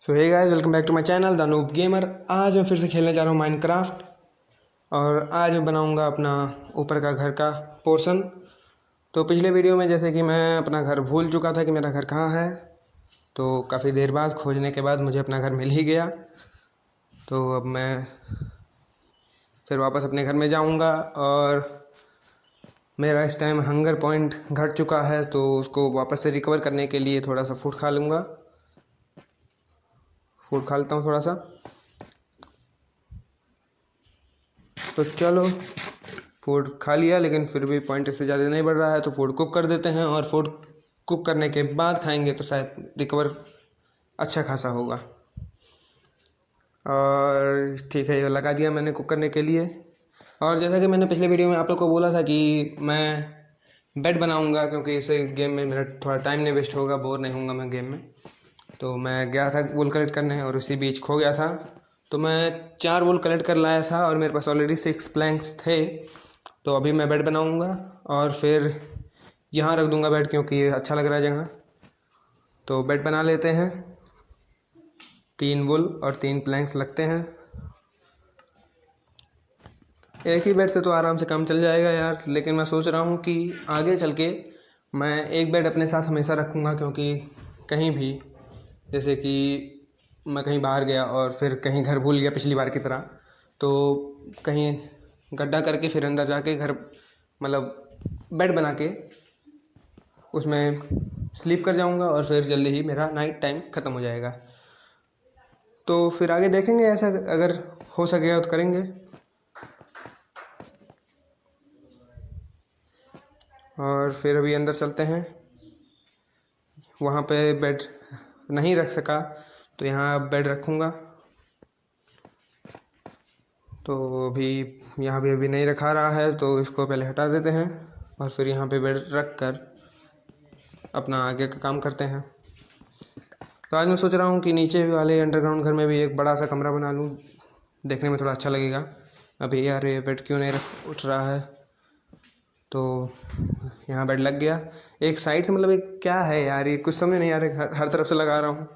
So hey guys, welcome back to my channel the noob gamer. आज मैं फिर से खेलने जा रहा हूँ माइनक्राफ्ट। और आज मैं बनाऊँगा अपना ऊपर का घर का पोर्शन। तो पिछले वीडियो में जैसे कि मैं अपना घर भूल चुका था कि मेरा घर कहाँ है, तो काफ़ी देर बाद खोजने के बाद मुझे अपना घर मिल ही गया। तो अब मैं फिर वापस अपने घर में जाऊँगा और मेरा इस टाइम हंगर पॉइंट घट चुका है, तो उसको वापस से रिकवर करने के लिए थोड़ा सा फूड खा लूँगा। फूड खा लेता हूँ थोड़ा सा। तो चलो, फूड खा लिया, लेकिन फिर भी पॉइंट इससे ज़्यादा नहीं बढ़ रहा है, तो फूड कुक कर देते हैं। और फूड कुक करने के बाद खाएंगे तो शायद रिकवर अच्छा खासा होगा। और ठीक है, ये लगा दिया मैंने कुक करने के लिए। और जैसा कि मैंने पिछले वीडियो में आप लोग को बोला था कि मैं बेड बनाऊंगा, क्योंकि इससे गेम में मेरा थोड़ा टाइम नहीं वेस्ट होगा, बोर नहीं होऊंगा मैं गेम में। तो मैं गया था वूल कलेक्ट करने और उसी बीच खो गया था। तो मैं 4 वूल कलेक्ट कर लाया था और मेरे पास ऑलरेडी 6 प्लैंक्स थे। तो अभी मैं बेड बनाऊंगा और फिर यहाँ रख दूंगा बेड, क्योंकि ये अच्छा लग रहा है जगह। तो बेड बना लेते हैं। 3 वुल और 3 प्लैंक्स लगते हैं। एक ही बेड से तो आराम से काम चल जाएगा यार, लेकिन मैं सोच रहा हूँ कि आगे चल के मैं एक बेड अपने साथ हमेशा रखूँगा, क्योंकि कहीं भी जैसे कि मैं कहीं बाहर गया और फिर कहीं घर भूल गया पिछली बार की तरह, तो कहीं गड्ढा करके फिर अंदर जाके घर मतलब बेड बना के उसमें स्लीप कर जाऊंगा और फिर जल्दी ही मेरा नाइट टाइम ख़त्म हो जाएगा। तो फिर आगे देखेंगे, ऐसा अगर हो सकेगा तो करेंगे। और फिर अभी अंदर चलते हैं। वहाँ पे बेड नहीं रख सका तो यहाँ बेड रखूँगा। तो अभी यहाँ भी अभी नहीं रखा रहा है, तो इसको पहले हटा देते हैं और फिर यहाँ पे बेड रख कर अपना आगे का काम करते हैं। तो आज मैं सोच रहा हूँ कि नीचे वाले अंडरग्राउंड घर में भी एक बड़ा सा कमरा बना लूँ, देखने में थोड़ा अच्छा लगेगा। अभी यार ये बेड क्यों नहीं उठ रहा है। तो यहाँ बेड लग गया एक साइड से, मतलब एक क्या है यार, ये कुछ समझ नहीं आ रहा। हर तरफ से लगा रहा हूँ,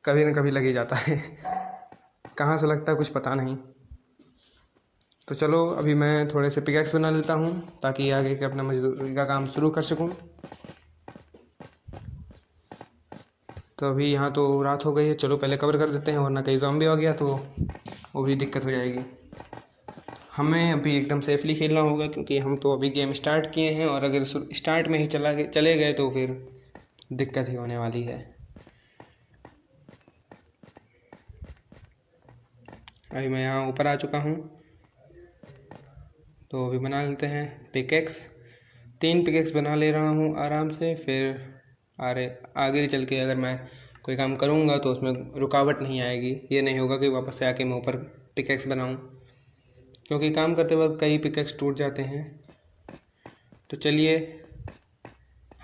कभी ना कभी लग ही जाता है। कहाँ से लगता है कुछ पता नहीं। तो चलो, अभी मैं थोड़े से पिकैक्स बना लेता हूँ ताकि आगे के अपना मजदूरी का काम शुरू कर सकूँ। तो अभी यहाँ तो रात हो गई है, चलो पहले कवर कर देते हैं, वरना कहीं ज़ॉम्बी आ गया तो वो भी दिक्कत हो जाएगी। हमें अभी एकदम सेफली खेलना होगा, क्योंकि हम तो अभी गेम स्टार्ट किए हैं, और अगर स्टार्ट में ही चले गए तो फिर दिक्कत ही होने वाली है। अभी मैं यहाँ ऊपर आ चुका हूँ, तो अभी बना लेते हैं पिकेक्स। 3 पिकेक्स बना ले रहा हूँ आराम से। फिर आगे चल के अगर मैं कोई काम करूँगा तो उसमें रुकावट नहीं आएगी। ये नहीं होगा कि वापस से आके मैं ऊपर पिकेक्स बनाऊँ, क्योंकि काम करते वक्त कई पिकेक्स टूट जाते हैं। तो चलिए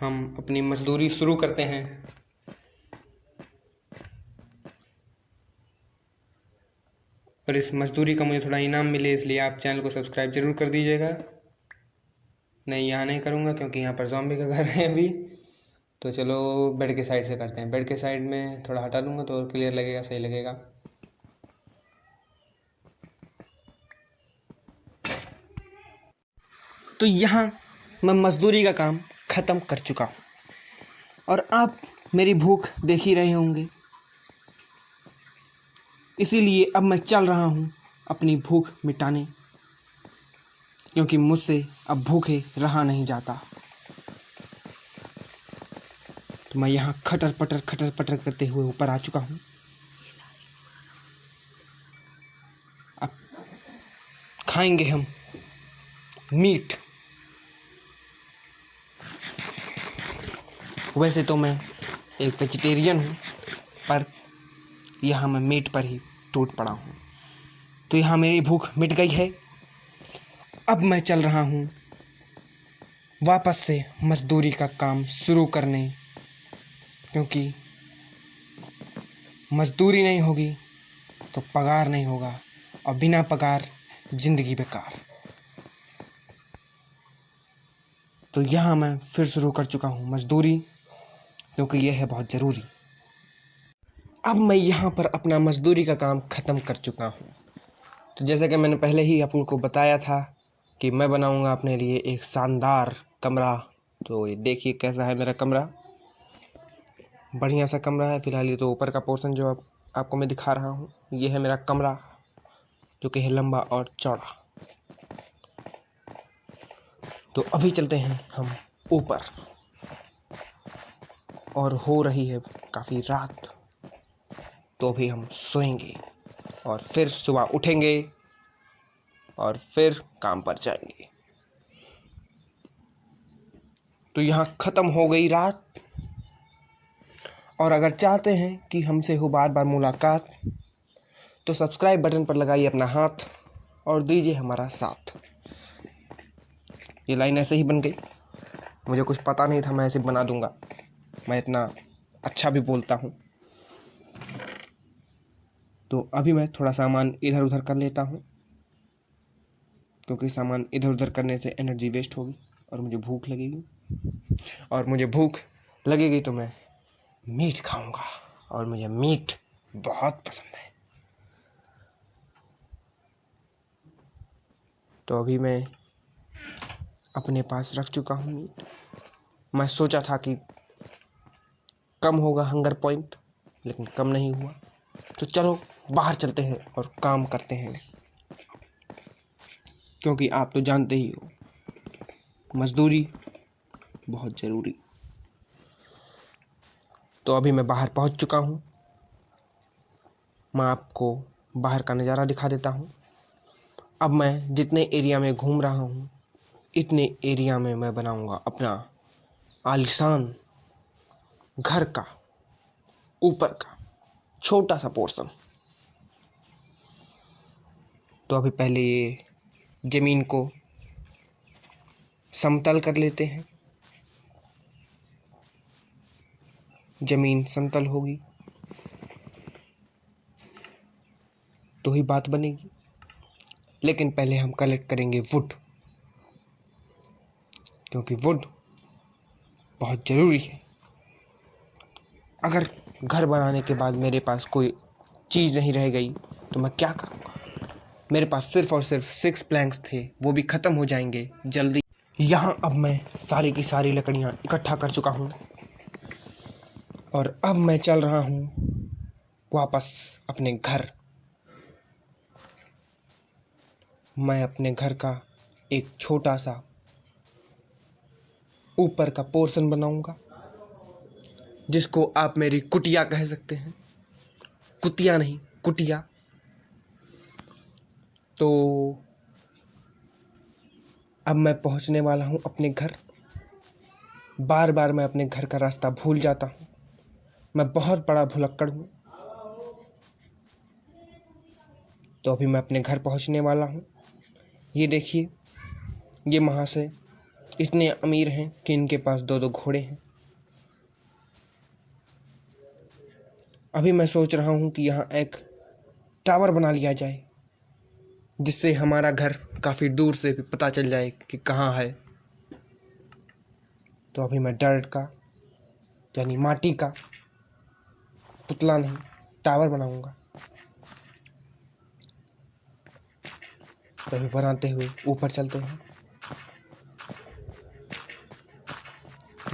हम अपनी मजदूरी शुरू करते हैं। और इस मजदूरी का मुझे थोड़ा इनाम मिले, इसलिए आप चैनल को सब्सक्राइब ज़रूर कर दीजिएगा। नहीं, यहाँ नहीं करूँगा क्योंकि यहाँ पर ज़ॉम्बी का घर है अभी। तो चलो बेड के साइड से करते हैं। बेड के साइड में थोड़ा हटा दूँगा तो क्लियर लगेगा, सही लगेगा। तो यहाँ मैं मजदूरी का काम ख़त्म कर चुका हूँ, और आप मेरी भूख देख ही रहे होंगे, इसीलिए अब मैं चल रहा हूँ अपनी भूख मिटाने, क्योंकि मुझसे अब भूखे रहा नहीं जाता। तो मैं यहाँ खटर पटर करते हुए ऊपर आ चुका हूँ। अब खाएंगे हम मीट। वैसे तो मैं एक वेजिटेरियन हूँ, पर यहाँ मैं मीट पर ही टूट पड़ा हूँ। तो यहाँ मेरी भूख मिट गई है। अब मैं चल रहा हूँ वापस से मजदूरी का काम शुरू करने, क्योंकि मजदूरी नहीं होगी तो पगार नहीं होगा, और बिना पगार जिंदगी बेकार। तो यहाँ मैं फिर शुरू कर चुका हूँ मजदूरी, क्योंकि यह है बहुत ज़रूरी। अब मैं यहाँ पर अपना मजदूरी का काम ख़त्म कर चुका हूँ। तो जैसा कि मैंने पहले ही आपको बताया था कि मैं बनाऊँगा अपने लिए एक शानदार कमरा। तो ये देखिए कैसा है मेरा कमरा, बढ़िया सा कमरा है। फिलहाल ये तो ऊपर का पोर्शन जो आपको मैं दिखा रहा हूँ, ये है मेरा कमरा, जो कि है लंबा और चौड़ा। तो अभी चलते हैं हम ऊपर, और हो रही है काफ़ी रात, तो अभी हम सोएंगे और फिर सुबह उठेंगे और फिर काम पर जाएंगे। तो यहाँ ख़त्म हो गई रात, और अगर चाहते हैं कि हमसे हो बार बार मुलाकात, तो सब्सक्राइब बटन पर लगाइए अपना हाथ और दीजिए हमारा साथ। ये लाइन ऐसे ही बन गई, मुझे कुछ पता नहीं था, मैं ऐसे बना दूंगा। मैं इतना अच्छा भी बोलता हूँ। तो अभी मैं थोड़ा सामान इधर उधर कर लेता हूँ, क्योंकि सामान इधर उधर करने से एनर्जी वेस्ट होगी और मुझे भूख लगेगी, और मुझे भूख लगेगी तो मैं मीट खाऊंगा, और मुझे मीट बहुत पसंद है। तो अभी मैं अपने पास रख चुका हूँ मीट। मैं सोचा था कि कम होगा हंगर पॉइंट, लेकिन कम नहीं हुआ। तो चलो बाहर चलते हैं और काम करते हैं, क्योंकि आप तो जानते ही हो, मजदूरी बहुत ज़रूरी। तो अभी मैं बाहर पहुंच चुका हूं। मैं आपको बाहर का नज़ारा दिखा देता हूं। अब मैं जितने एरिया में घूम रहा हूं, इतने एरिया में मैं बनाऊंगा अपना आलीशान घर का ऊपर का छोटा सा पोर्शन। तो अभी पहले ये ज़मीन को समतल कर लेते हैं। ज़मीन समतल होगी तो ही बात बनेगी। लेकिन पहले हम कलेक्ट करेंगे वुड, क्योंकि वुड बहुत ज़रूरी है। अगर घर बनाने के बाद मेरे पास कोई चीज़ नहीं रह गई तो मैं क्या करूँगा। मेरे पास सिर्फ और सिर्फ 6 प्लैंक्स थे, वो भी ख़त्म हो जाएंगे जल्दी। यहाँ अब मैं सारी की सारी लकड़ियाँ इकट्ठा कर चुका हूँ, और अब मैं चल रहा हूँ वापस अपने घर। मैं अपने घर का एक छोटा सा ऊपर का पोर्शन बनाऊंगा, जिसको आप मेरी कुटिया कह सकते हैं। कुतिया नहीं, कुटिया। तो अब मैं पहुंचने वाला हूं अपने घर। बार बार मैं अपने घर का रास्ता भूल जाता हूं। मैं बहुत बड़ा भुलक्कड़ हूं। तो अभी मैं अपने घर पहुंचने वाला हूं। ये देखिए, ये महाशय इतने अमीर हैं कि इनके पास 2-2 घोड़े हैं। अभी मैं सोच रहा हूं कि यहाँ एक टावर बना लिया जाए, जिससे हमारा घर काफ़ी दूर से भी पता चल जाए कि कहाँ है। तो अभी मैं डर्ट का यानी माटी का पुतला नहीं, टावर बनाऊंगा। तो अभी बनाते हुए ऊपर चलते हैं।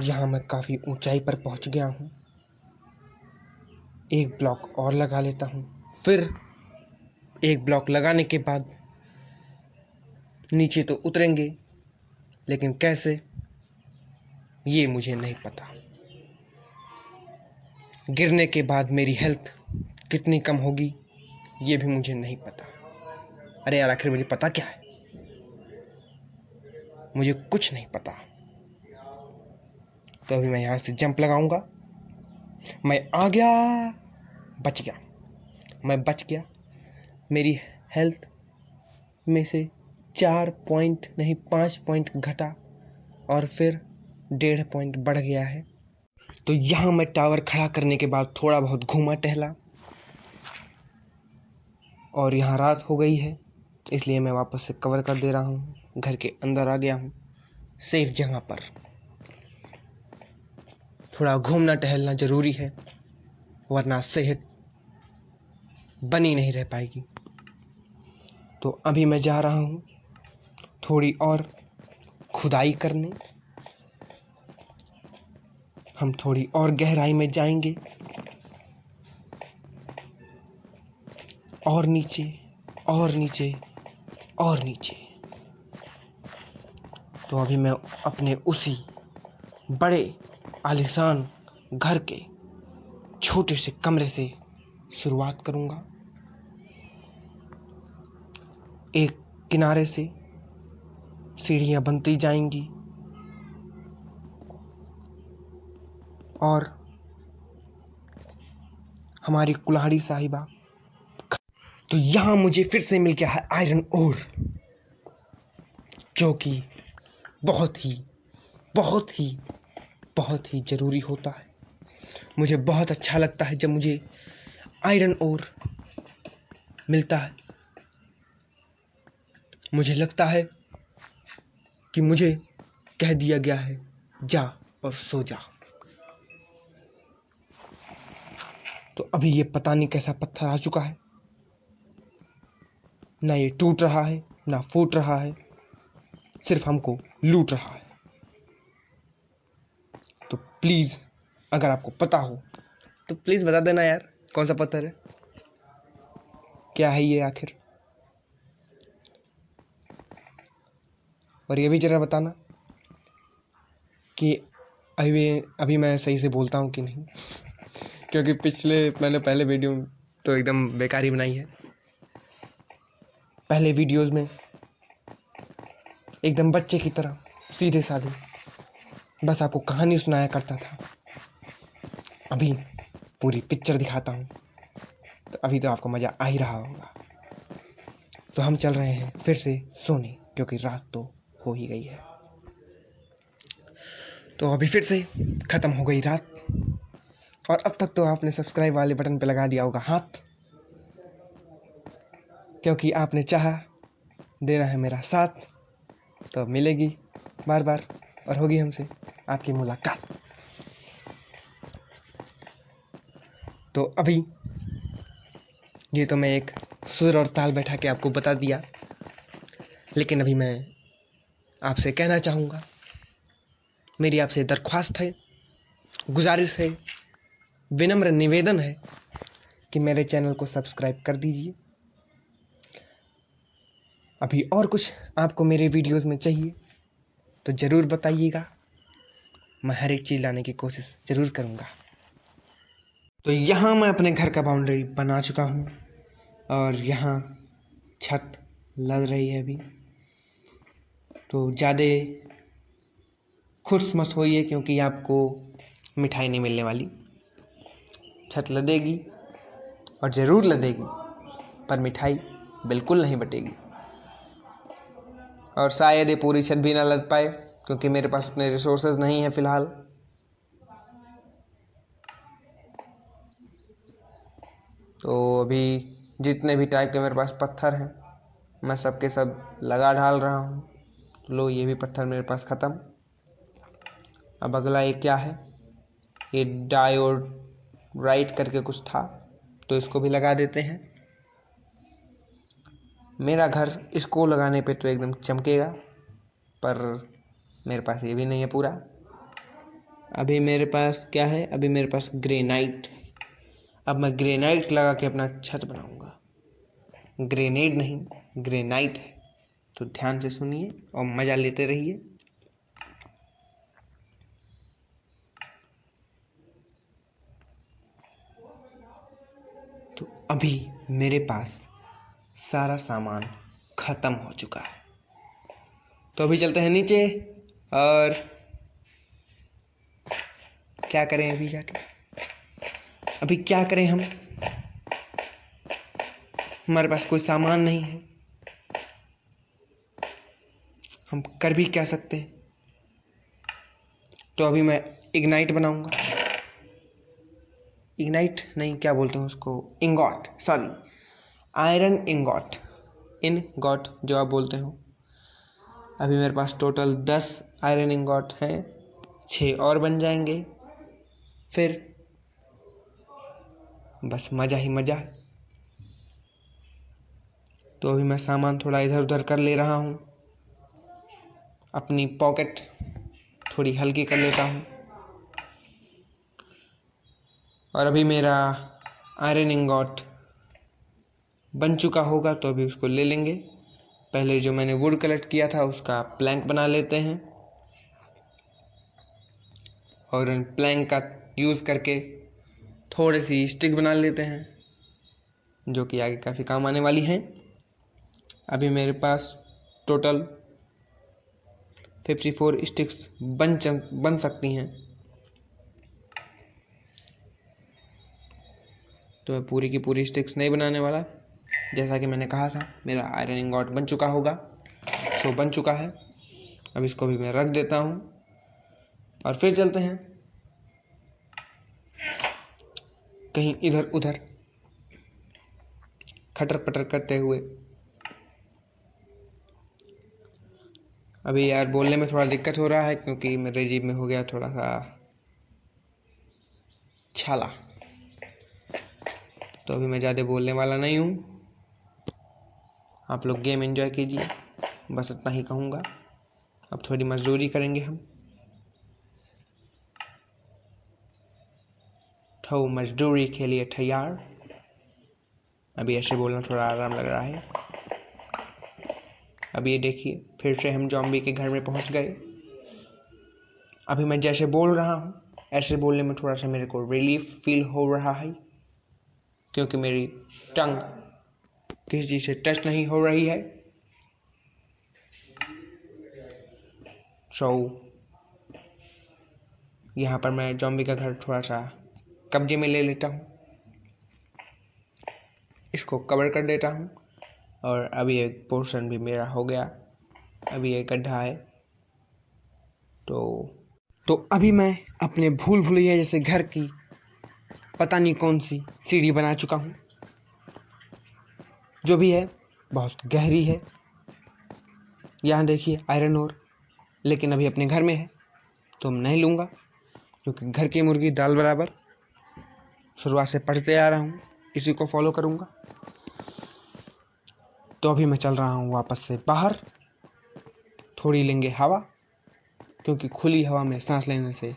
यहाँ मैं काफ़ी ऊंचाई पर पहुंच गया हूँ। एक ब्लॉक और लगा लेता हूँ, फिर एक ब्लॉक लगाने के बाद नीचे तो उतरेंगे, लेकिन कैसे ये मुझे नहीं पता। गिरने के बाद मेरी हेल्थ कितनी कम होगी ये भी मुझे नहीं पता। अरे यार, आखिर मुझे पता क्या है? मुझे कुछ नहीं पता। तो अभी मैं यहाँ से जंप लगाऊंगा। मैं आ गया, बच गया, मैं बच गया। मेरी हेल्थ में से 4 पॉइंट नहीं 5 पॉइंट घटा, और फिर 1.5 पॉइंट बढ़ गया है। तो यहाँ मैं टावर खड़ा करने के बाद थोड़ा बहुत घूमा टहला, और यहाँ रात हो गई है, इसलिए मैं वापस से कवर कर दे रहा हूँ। घर के अंदर आ गया हूँ, सेफ जगह पर। थोड़ा घूमना टहलना ज़रूरी है, वरना सेहत बनी नहीं रह पाएगी। तो अभी मैं जा रहा हूँ थोड़ी और खुदाई करने। हम थोड़ी और गहराई में जाएंगे और नीचे और नीचे और नीचे। तो अभी मैं अपने उसी बड़े आलीशान घर के छोटे से कमरे से शुरुआत करूंगा। एक किनारे से सीढ़ियां बनती जाएंगी और हमारी कुल्हाड़ी साहिबा। तो यहां मुझे फिर से मिल गया है आयरन ओर, जो कि बहुत ही बहुत ही बहुत ही जरूरी होता है। मुझे बहुत अच्छा लगता है जब मुझे आयरन ओर मिलता है। मुझे लगता है कि मुझे कह दिया गया है जा और सो जा। तो अभी ये पता नहीं कैसा पत्थर आ चुका है, ना ये टूट रहा है ना फूट रहा है, सिर्फ हमको लूट रहा है। तो प्लीज अगर आपको पता हो तो प्लीज बता देना यार, कौन सा पत्थर है, क्या है ये आखिर। और ये भी जरा बताना कि अभी मैं सही से बोलता हूँ कि नहीं, क्योंकि मैंने पहले वीडियो तो एकदम बेकार ही बनाई है। पहले वीडियोस में एकदम बच्चे की तरह सीधे साधे बस आपको कहानी सुनाया करता था। अभी पूरी पिक्चर दिखाता हूँ, तो अभी तो आपको मजा आ ही रहा होगा। तो हम चल रहे हैं फिर से सोने, क्योंकि रात तो हो ही गई है। तो अभी फिर से खत्म हो गई रात, और अब तक तो आपने सब्सक्राइब वाले बटन पे लगा दिया होगा हाथ, क्योंकि आपने चाहा देना है मेरा साथ। तो मिलेगी बार बार और होगी हमसे आपकी मुलाकात। तो अभी ये तो मैं एक सुर और ताल बैठा के आपको बता दिया, लेकिन अभी मैं आपसे कहना चाहूँगा, मेरी आपसे दरख्वास्त है, गुजारिश है, विनम्र निवेदन है कि मेरे चैनल को सब्सक्राइब कर दीजिए। अभी और कुछ आपको मेरे वीडियोस में चाहिए तो ज़रूर बताइएगा, मैं हर एक चीज़ लाने की कोशिश ज़रूर करूँगा। तो यहाँ मैं अपने घर का बाउंड्री बना चुका हूँ और यहाँ छत लग रही है अभी। तो ज़्यादा खुश मत होइए, क्योंकि आपको मिठाई नहीं मिलने वाली। छत लदेगी और ज़रूर लदेगी, पर मिठाई बिल्कुल नहीं बटेगी। और शायद ये पूरी छत भी ना लद पाए, क्योंकि मेरे पास उतने रिसोर्सेज नहीं है फिलहाल। तो अभी जितने भी टाइप के मेरे पास पत्थर हैं, मैं सबके सब लगा ढाल रहा हूँ। लो, ये भी पत्थर मेरे पास ख़त्म। अब अगला ये क्या है, ये डायोडाइट करके कुछ था, तो इसको भी लगा देते हैं। मेरा घर इसको लगाने पे तो एकदम चमकेगा, पर मेरे पास ये भी नहीं है पूरा। अभी मेरे पास क्या है, अभी मेरे पास ग्रेनाइट। अब मैं ग्रेनाइट लगा के अपना छत बनाऊंगा। ग्रेनेड नहीं, ग्रेनाइट है। तो ध्यान से सुनिए और मज़ा लेते रहिए। तो अभी मेरे पास सारा सामान ख़त्म हो चुका है। तो अभी चलते हैं नीचे और क्या करें अभी जाके, अभी क्या करें हम, हमारे पास कोई सामान नहीं है, हम कर भी क्या सकते हैं। तो अभी मैं इग्नाइट बनाऊंगा। इग्नाइट नहीं, क्या बोलते हैं उसको, ingot, sorry, iron ingot, ingot जो आप बोलते हो। अभी मेरे पास टोटल 10 आयरन इंगॉट हैं, 6 और बन जाएंगे, फिर बस मज़ा ही मज़ा है। तो अभी मैं सामान थोड़ा इधर उधर कर ले रहा हूँ, अपनी पॉकेट थोड़ी हल्की कर लेता हूँ। और अभी मेरा आयरन इंगॉट बन चुका होगा तो अभी उसको ले लेंगे। पहले जो मैंने वुड कलेक्ट किया था उसका प्लैंक बना लेते हैं और इन प्लैंक का यूज़ करके थोड़ी सी स्टिक बना लेते हैं जो कि आगे काफ़ी काम आने वाली हैं। अभी मेरे पास टोटल 54 स्टिक्स बन सकती हैं, तो मैं पूरी की पूरी स्टिक्स नहीं बनाने वाला। जैसा कि मैंने कहा था मेरा आयरन इंगॉट बन चुका होगा, सो बन चुका है। अब इसको भी मैं रख देता हूँ और फिर चलते हैं कहीं इधर उधर खटर पटर करते हुए। अभी यार बोलने में थोड़ा दिक्कत हो रहा है क्योंकि मेरे जीभ में हो गया थोड़ा सा छाला, तो अभी मैं ज़्यादा बोलने वाला नहीं हूँ। आप लोग गेम एंजॉय कीजिए, बस इतना ही कहूँगा। अब थोड़ी मजदूरी करेंगे हम, तो मजदूरी के लिए तैयार। अभी ऐसे बोलना थोड़ा आराम लग रहा है। अब ये देखिए फिर से हम जॉम्बी के घर में पहुंच गए। अभी मैं जैसे बोल रहा हूँ ऐसे बोलने में थोड़ा सा मेरे को रिलीफ फील हो रहा है क्योंकि मेरी टंग किसी चीज़ से टच नहीं हो रही है। सो यहाँ पर मैं जॉम्बी का घर थोड़ा सा कब्जे में ले लेता हूँ, इसको कवर कर देता हूँ और अभी एक पोर्शन भी मेरा हो गया। अभी एक गड्ढा है तो अभी मैं अपने भूल भुलैया जैसे घर की पता नहीं कौन सी सीढ़ी बना चुका हूँ, जो भी है बहुत गहरी है। यहाँ देखिए आयरन ओर, लेकिन अभी अपने घर में है तो मैं नहीं लूँगा क्योंकि घर की मुर्गी दाल बराबर। शुरुआत से पढ़ते आ रहा हूँ, इसी को फॉलो करूँगा। तो अभी मैं चल रहा हूँ वापस से बाहर, थोड़ी लेंगे हवा क्योंकि खुली हवा में सांस लेने से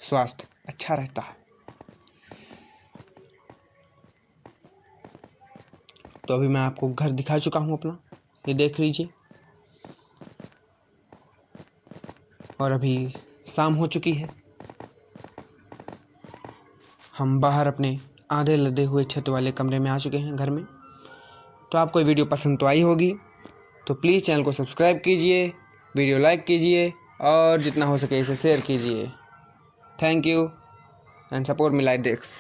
स्वास्थ्य अच्छा रहता है। तो अभी मैं आपको घर दिखा चुका हूँ अपना, ये देख लीजिए। और अभी शाम हो चुकी है, हम बाहर अपने आधे लदे हुए छत वाले कमरे में आ चुके हैं घर में। तो आपको वीडियो पसंद तो आई होगी, तो प्लीज़ चैनल को सब्सक्राइब कीजिए, वीडियो लाइक कीजिए और जितना हो सके इसे शेयर कीजिए। Thank you and support me like this.